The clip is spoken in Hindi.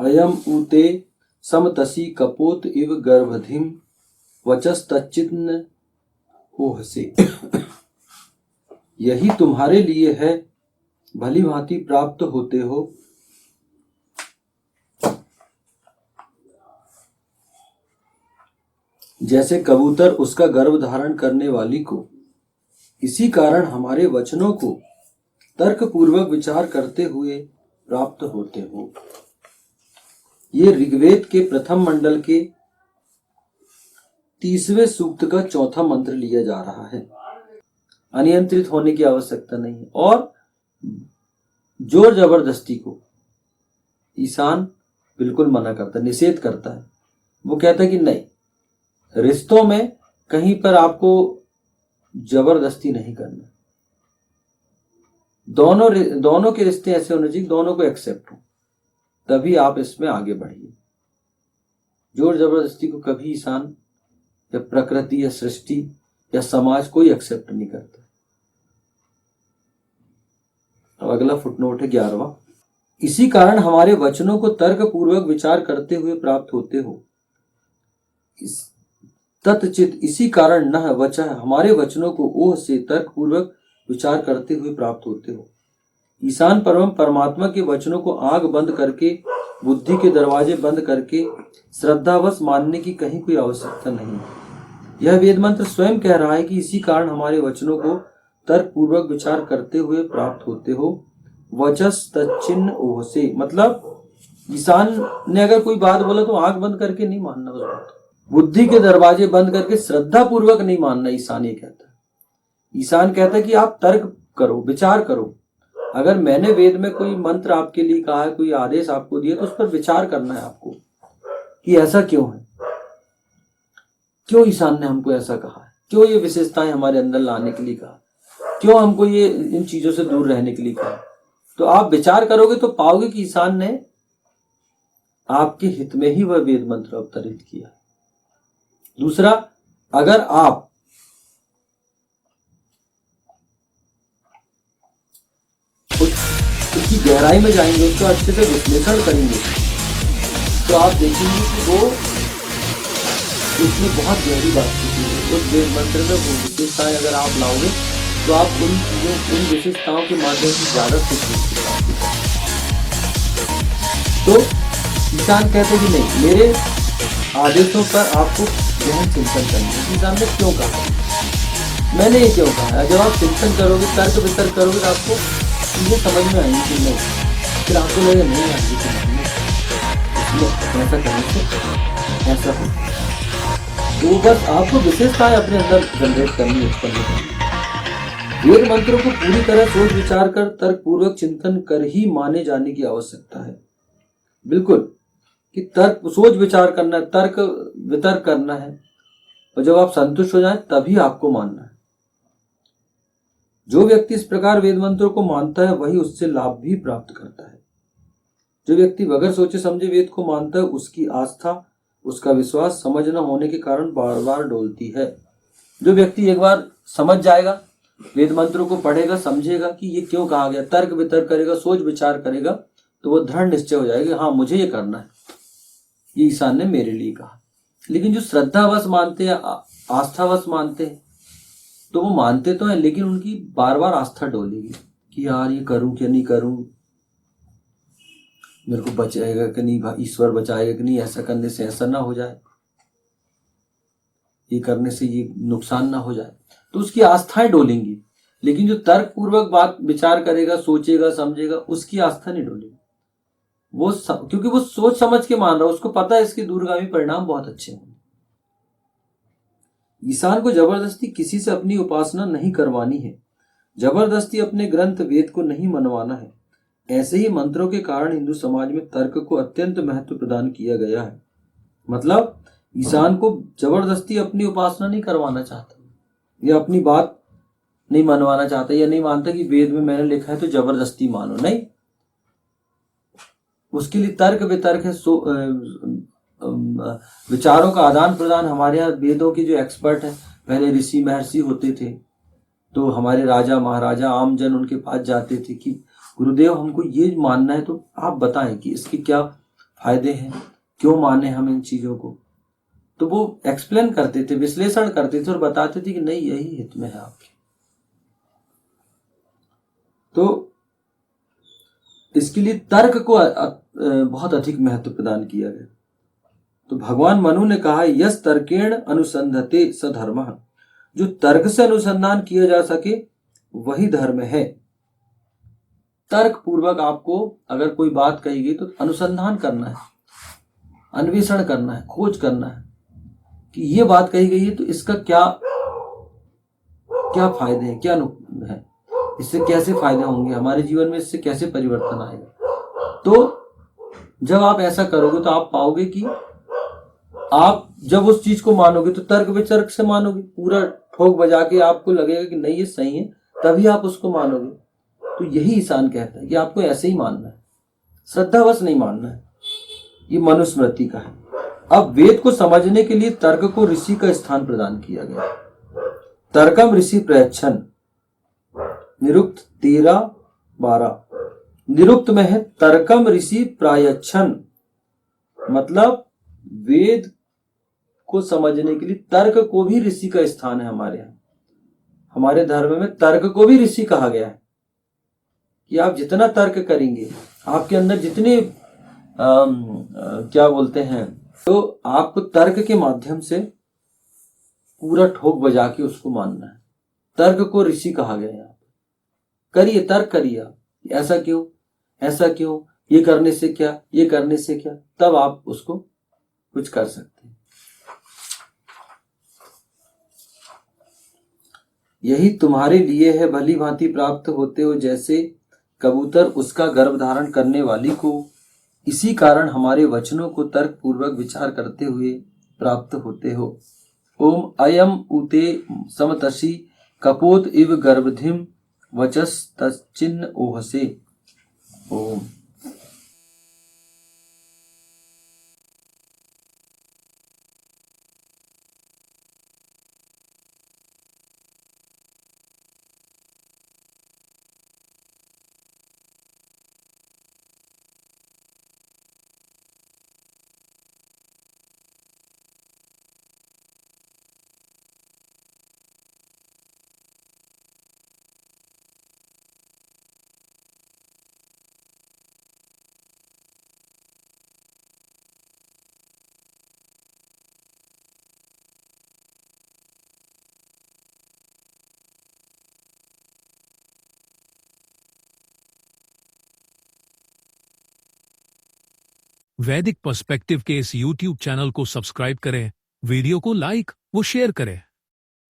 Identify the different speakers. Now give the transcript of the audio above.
Speaker 1: अयम ऊते समतसी कपोत इव गर्भधिम वचस्तच्चिन्न ओहसे। यही तुम्हारे लिए है, भली भांति प्राप्त होते हो। जैसे कबूतर उसका गर्भ धारण करने वाली को, इसी कारण हमारे वचनों को तर्क पूर्वक विचार करते हुए प्राप्त होते हो। ये ऋग्वेद के प्रथम मंडल के 30वें सूक्त का चौथा मंत्र लिया जा रहा है। अनियंत्रित होने की आवश्यकता नहीं है। और जोर जबरदस्ती को ईशान बिल्कुल मना करता है, निषेध करता है। वो कहता है कि नहीं, रिश्तों में कहीं पर आपको जबरदस्ती नहीं करना। दोनों के रिश्ते ऐसे होने चाहिए, दोनों को एक्सेप्ट हो, तभी आप इसमें आगे बढ़िए। जोर जबरदस्ती को कभी ईशान या प्रकृति या सृष्टि या समाज कोई एक्सेप्ट नहीं करता। अब अगला फुटनोट है 11वां। इसी कारण हमारे वचनों को तर्क पूर्वक विचार करते हुए प्राप्त होते हो। तत्चित इसी कारण न वचः, हमारे वचनों को ओह से तर्क पूर्वक विचार करते हुए प्राप्त होते हो। ईशान परम परमात्मा के वचनों को आंख बंद करके, बुद्धि के दरवाजे बंद करके श्रद्धावश मानने की कहीं कोई आवश्यकता नहीं है। यह वेद मंत्र स्वयं कह रहा है कि इसी कारण हमारे वचनों को तर्क पूर्वक विचार करते हुए प्राप्त होते हो। वचस तच्चिन्न ओह से, मतलब ईशान ने अगर कोई बात बोला तो आंख बंद करके नहीं मानना उस बात। बुद्धि के दरवाजे बंद करके श्रद्धा पूर्वक नहीं मानना। ईशान ये कहता है, ईशान कहता है कि आप तर्क करो, विचार करो। अगर मैंने वेद में कोई मंत्र आपके लिए कहा है, कोई आदेश आपको दिया, तो उस पर विचार करना है आपको कि ऐसा क्यों है, क्यों ईशान ने हमको ऐसा कहा है, क्यों ये विशेषताएं हमारे अंदर लाने के लिए कहा, क्यों हमको ये इन चीजों से दूर रहने के लिए कहा। तो आप विचार करोगे तो पाओगे कि ईशान ने आपके हित में ही वह वेद मंत्र अवतरित किया। दूसरा, अगर आप उसकी गहराई में जाएंगे, उसका अच्छे से विश्लेषण करेंगे, तो आप देखेंगे कि वो उसमें बहुत गहरी बात होती है। उस वेद मंत्र में वो विशेषताएं अगर आप लाओगे तो आप उन चीजों, उन विशेषताओं के माध्यम से ज्यादा सीख सकते। तो ईशान कहते कि नहीं, मेरे आदेशों पर आपको गहन चिंतन करना है। ईशान ने क्यों कहा, मैंने ये क्यों कहा है। जब आप चिंतन करोगे, तर्क वितर्क करोगे, तो आपको चीजें समझ में आएंगी कि नहीं, फिर आपको लगेगा नहीं आएगी कि ऐसा करने से ऐसा हो। तो बस आपको विशेषताएं अपने अंदर जनरेट करनी, उत्पन्न करनी। वेद मंत्रों को पूरी तरह सोच विचार कर तर्क पूर्वक चिंतन कर ही माने जाने की आवश्यकता है। बिल्कुल, कि तर्क सोच विचार करना है, तर्क वितर्क करना है, और जब आप संतुष्ट हो जाएं तभी आपको मानना है। जो व्यक्ति इस प्रकार वेद मंत्रों को मानता है वही उससे लाभ भी प्राप्त करता है। जो व्यक्ति बगैर सोचे समझे वेद को मानता है, उसकी आस्था, उसका विश्वास समझ न होने के कारण बार बार डोलती है। जो व्यक्ति एक बार समझ जाएगा, वेद मंत्रों को पढ़ेगा, समझेगा कि ये क्यों कहा गया, तर्क वितर्क करेगा, सोच विचार करेगा, तो वो दृढ़ निश्चय हो जाएगा, हाँ मुझे ये करना है, ये ईशान ने मेरे लिए कहा। लेकिन जो श्रद्धावश मानते हैं, आस्थावश मानते हैं, तो वो मानते तो हैं, लेकिन उनकी बार बार आस्था डोलेगी कि यार ये करूं क्या नहीं करूं, मेरे को बचाएगा कि नहीं, ईश्वर बचाएगा कि नहीं, ऐसा करने से ऐसा ना हो जाए, ये करने से ये नुकसान ना हो जाए, तो उसकी आस्थाएं डोलेंगी। लेकिन जो तर्क पूर्वक बात विचार करेगा, सोचेगा, समझेगा, उसकी आस्था नहीं डोलेगी। क्योंकि वो सोच समझ के मान रहा है, उसको पता है इसके दूरगामी परिणाम बहुत अच्छे होंगे। ईशान को जबरदस्ती किसी से अपनी उपासना नहीं करवानी है, जबरदस्ती अपने ग्रंथ वेद को नहीं मनवाना है। ऐसे ही मंत्रों के कारण हिंदू समाज में तर्क को अत्यंत महत्व प्रदान किया गया है। मतलब ईशान को जबरदस्ती अपनी उपासना नहीं करवाना चाहता, या अपनी बात नहीं मनवाना चाहता, या नहीं मानता कि वेद में मैंने लिखा है तो जबरदस्ती मानो, नहीं। उसके लिए तर्क वितर्क है, विचारों का आदान प्रदान। हमारे यहाँ वेदों के जो एक्सपर्ट हैं, पहले ऋषि महर्षि होते थे, तो हमारे राजा महाराजा आम जन उनके पास जाते थे कि गुरुदेव हमको ये मानना है, तो आप बताएं कि इसके क्या फायदे हैं, क्यों माने हम इन चीजों को। तो वो एक्सप्लेन करते थे, विश्लेषण करते थे और बताते थे कि नहीं यही हित में है आपके। तो इसके लिए तर्क को बहुत अधिक महत्व प्रदान किया गया। तो भगवान मनु ने कहा यस तर्केण अनुसंधते स धर्मः, जो तर्क से अनुसंधान किया जा सके वही धर्म है। तर्क पूर्वक आपको अगर कोई बात कही गई तो अनुसंधान करना है, अन्वेषण करना है, खोज करना है कि ये बात कही गई है तो इसका क्या क्या फायदे हैं, क्या है, इससे कैसे फायदे होंगे हमारे जीवन में, इससे कैसे परिवर्तन आएगा। तो जब आप ऐसा करोगे तो आप पाओगे कि आप जब उस चीज को मानोगे तो तर्क वितर्क से मानोगे, पूरा ठोक बजा के आपको लगेगा कि नहीं ये सही है, तभी आप उसको मानोगे। तो यही ईशान कहता है कि आपको ऐसे ही मानना है, श्रद्धावश नहीं मानना है। ये मनुस्मृति का है। अब वेद को समझने के लिए तर्क को ऋषि का स्थान प्रदान किया गया। तर्कम ऋषि प्रयच्छन, निरुक्त 13-12। निरुक्त में है तर्कम ऋषि प्रायच्छन, मतलब वेद को समझने के लिए तर्क को भी ऋषि का स्थान है। हमारे यहाँ, हमारे धर्म में तर्क को भी ऋषि कहा गया है कि आप जितना तर्क करेंगे, आपके अंदर जितने क्या बोलते हैं, तो आपको तर्क के माध्यम से पूरा ठोक बजा के उसको मानना है। तर्क को ऋषि कहा गया है। करिए, तर्क करिए आप, ऐसा क्यों, ऐसा क्यों, ये करने से क्या, ये करने से क्या, तब आप उसको कुछ कर सकते हैं। यही तुम्हारे लिए है, भली भांति प्राप्त होते हो जैसे कबूतर उसका गर्भ धारण करने वाली को। इसी कारण हमारे वचनों को तर्क पूर्वक विचार करते हुए प्राप्त होते हो। ओम अयम उते समतसी कपोत इव गर्भधिम वचस तच्चिन्न ओहसे। ओम।
Speaker 2: वैदिक पर्सपेक्टिव के इस YouTube चैनल को सब्सक्राइब करें, वीडियो को लाइक व शेयर करें।